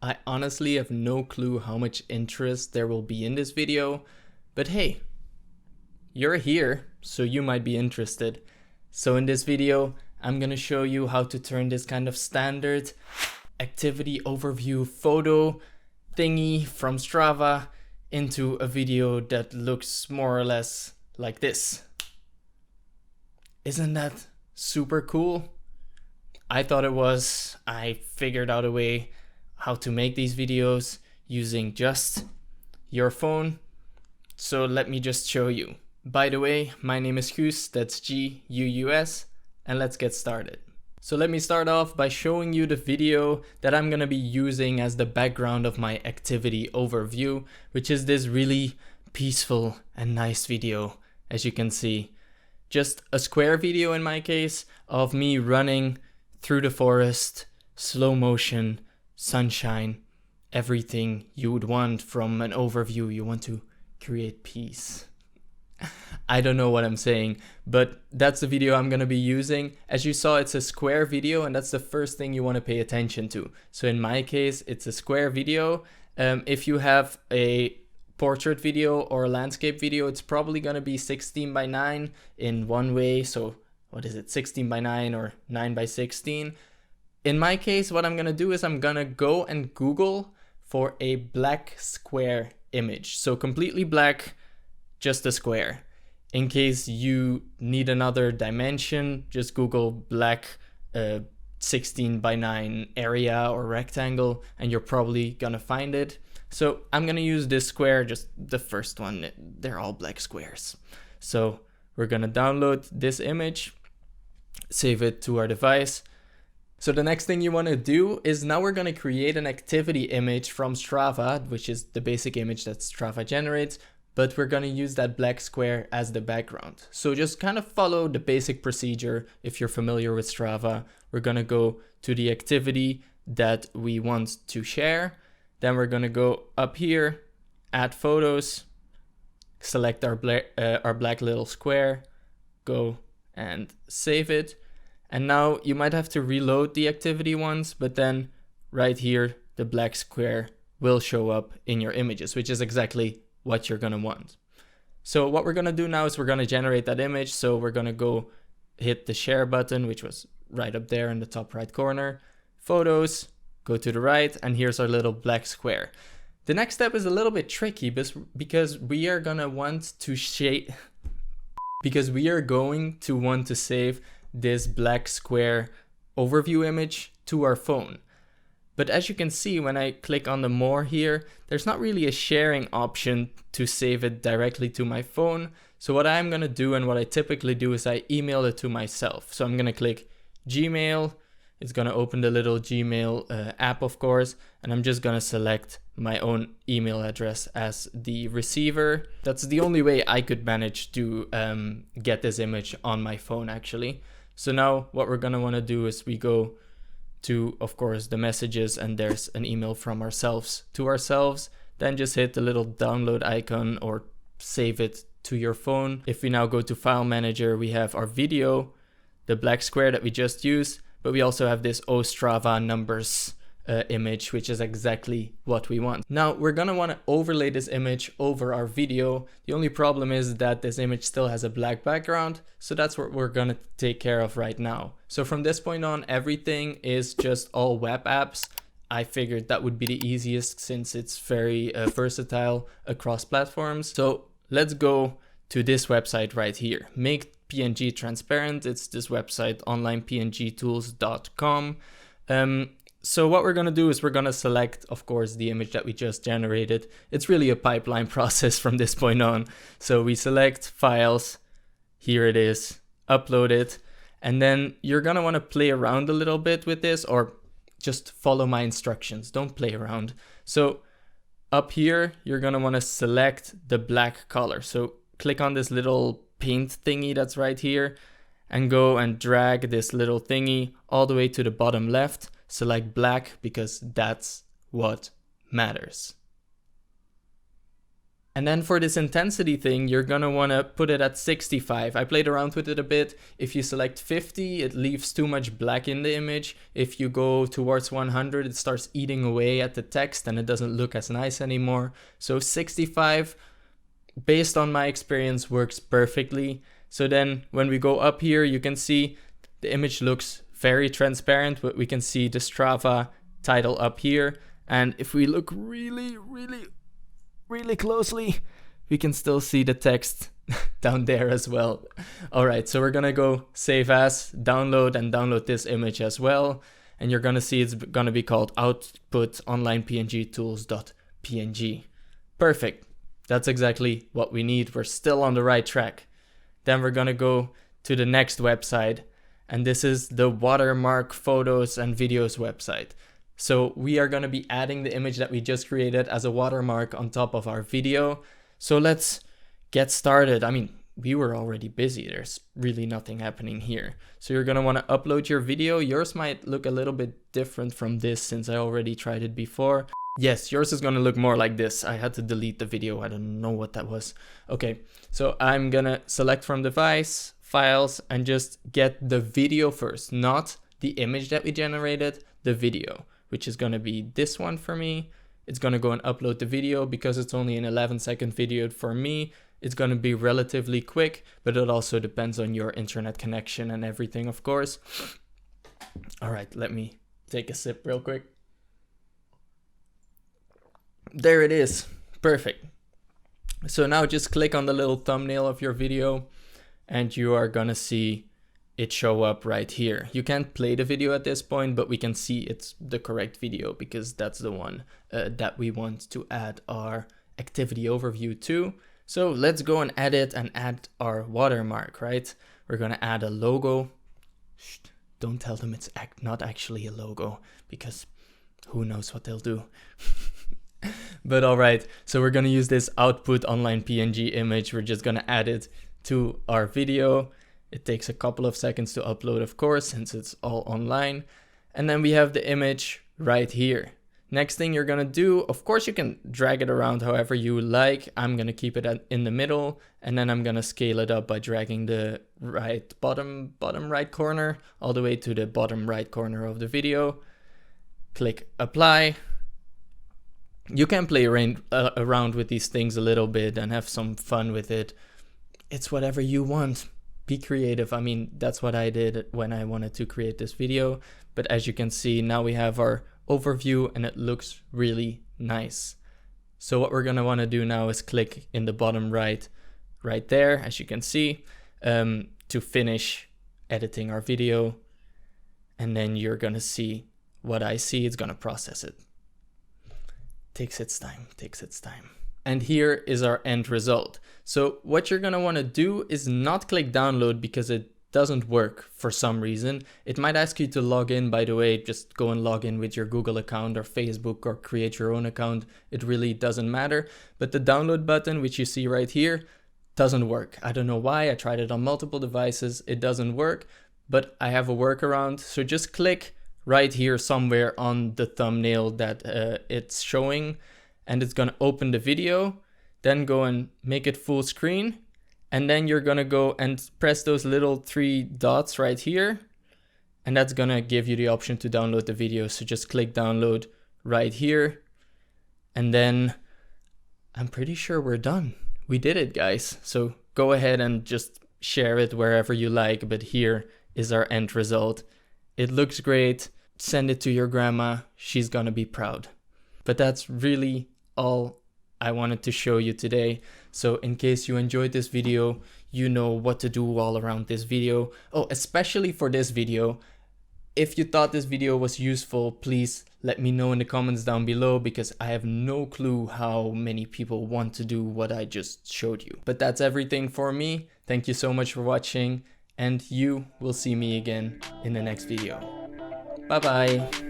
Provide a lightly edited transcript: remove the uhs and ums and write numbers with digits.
I honestly have no clue how much interest there will be in this video, but hey, you're here, so you might be interested. So in this video, I'm gonna show you how to turn this kind of standard activity overview photo thingy from Strava into a video that looks more or less like this. Isn't that super cool? I thought it was. I figured out a way how to make these videos using just your phone. So let me just show you. By the way, my name is Guus, that's G-U-U-S, and let's get started. So let me start off by showing you the video that I'm gonna be using as the background of my activity overview, which is this really peaceful and nice video, as you can see. Just a square video in my case of me running through the forest, slow motion, sunshine, everything you would want from an overview. You want to create peace. I don't know what I'm saying, but that's the video I'm gonna be using. As you saw, it's a square video, and that's the first thing you want to pay attention to. So in my case, it's a square video. If you have a portrait video or a landscape video, it's probably gonna be 16 by 9 in one way. So what is it, 16 by 9 or 9 by 16? In my case, what I'm gonna do is I'm gonna go and Google for a black square image. So completely black, just a square. In case you need another dimension, just Google black 16 by 9 area or rectangle, and you're probably gonna find it. So I'm gonna use this square, just the first one. They're all black squares. So we're gonna download this image, save it to our device. So the next thing you want to do is now we're going to create an activity image from Strava, which is the basic image that Strava generates, but we're going to use that black square as the background. So just kind of follow the basic procedure. If you're familiar with Strava, we're going to go to the activity that we want to share. Then we're going to go up here, add photos, select our black little square, go and save it. And now you might have to reload the activity once, but then right here, the black square will show up in your images, which is exactly what you're gonna want. So what we're gonna do now is we're gonna generate that image. So we're gonna go hit the share button, which was right up there in the top right corner, photos, go to the right, and here's our little black square. The next step is a little bit tricky because we are gonna want to save this black square overview image to our phone. But as you can see, when I click on the more here, there's not really a sharing option to save it directly to my phone. So what I'm gonna do, and what I typically do, is I email it to myself. So I'm gonna click Gmail. It's gonna open the little Gmail app, of course, and I'm just gonna select my own email address as the receiver. That's the only way I could manage to get this image on my phone, actually. So now what we're gonna wanna do is we go to, of course, the messages, and there's an email from ourselves to ourselves. Then just hit the little download icon or save it to your phone. If we now go to File Manager, we have our video, the black square that we just used, but we also have this Strava numbers image, which is exactly what we want. Now we're gonna want to overlay this image over our video. The only problem is that this image still has a black background, so that's what we're gonna take care of right now. So from this point on, everything is just all web apps. I figured that would be the easiest since it's very versatile across platforms. So let's go to this website right here. Make PNG transparent. It's this website, onlinepngtools.com. So what we're gonna do is we're gonna select, of course, the image that we just generated. It's really a pipeline process from this point on. So we select files, here it is, upload it, and then you're gonna wanna play around a little bit with this, or just follow my instructions, don't play around. So up here, you're gonna wanna select the black color. So click on this little paint thingy that's right here, and go and drag this little thingy all the way to the bottom left. Select black because that's what matters. And then for this intensity thing, you're gonna wanna put it at 65. I played around with it a bit. If you select 50, it leaves too much black in the image. If you go towards 100, it starts eating away at the text and it doesn't look as nice anymore. So 65, based on my experience, works perfectly. So then when we go up here, you can see the image looks very transparent, but we can see the Strava title up here. And if we look really closely, we can still see the text down there as well. All right, so we're gonna go save as, download, and download this image as well. And you're gonna see it's gonna be called output online png tools.png. Perfect. That's exactly what we need. We're still on the right track. Then we're gonna go to the next website, and this is the Watermark photos and videos website. So we are going to be adding the image that we just created as a watermark on top of our video. So let's get started. I mean, we were already busy. There's really nothing happening here. So you're going to want to upload your video. Yours might look a little bit different from this since I already tried it before. Yes, yours is going to look more like this. I had to delete the video. I don't know what that was. Okay, so I'm going to select from device, files, and just get the video first, not the image that we generated, the video, which is going to be this one for me. It's going to go and upload the video. Because it's only an 11-second video for me, it's going to be relatively quick, but it also depends on your internet connection and everything, of course. All right, let me take a sip real quick. There it is. Perfect. So now just click on the little thumbnail of your video and you are going to see it show up right here. You can't play the video at this point, but we can see it's the correct video because that's the one that we want to add our activity overview to. So let's go and edit and add our watermark, right? We're gonna add a logo. Shh, don't tell them it's not actually a logo because who knows what they'll do. But all right, so we're gonna use this output online PNG image. We're just gonna add it to our video. It takes a couple of seconds to upload, of course, since it's all online. And then we have the image right here. Next thing you're gonna do, of course, you can drag it around however you like. I'm gonna keep it in the middle, and then I'm gonna scale it up by dragging the bottom right corner all the way to the bottom right corner of the video. Click apply. You can play around with these things a little bit and have some fun with it. It's whatever you want. Be creative. I mean, that's what I did when I wanted to create this video. But as you can see, now we have our overview and it looks really nice. So what we're going to want to do now is click in the bottom right there, as you can see, to finish editing our video. And then you're going to see what I see. It's going to process it. Takes its time. And here is our end result. So what you're gonna wanna do is not click download because it doesn't work for some reason. It might ask you to log in, by the way. Just go and log in with your Google account or Facebook or create your own account. It really doesn't matter. But the download button, which you see right here, doesn't work. I don't know why. I tried it on multiple devices. It doesn't work, but I have a workaround. So just click right here somewhere on the thumbnail that it's showing, and it's gonna open the video, then go and make it full screen. And then you're gonna go and press those little 3 dots right here. And that's gonna give you the option to download the video. So just click download right here. And then I'm pretty sure we're done. We did it, guys. So go ahead and just share it wherever you like. But here is our end result. It looks great. Send it to your grandma. She's gonna be proud. But that's really all I wanted to show you today. So in case you enjoyed this video, you know what to do all around this video. Oh, especially for this video. If you thought this video was useful, please let me know in the comments down below, because I have no clue how many people want to do what I just showed you. But that's everything for me. Thank you so much for watching, and you will see me again in the next video. Bye bye.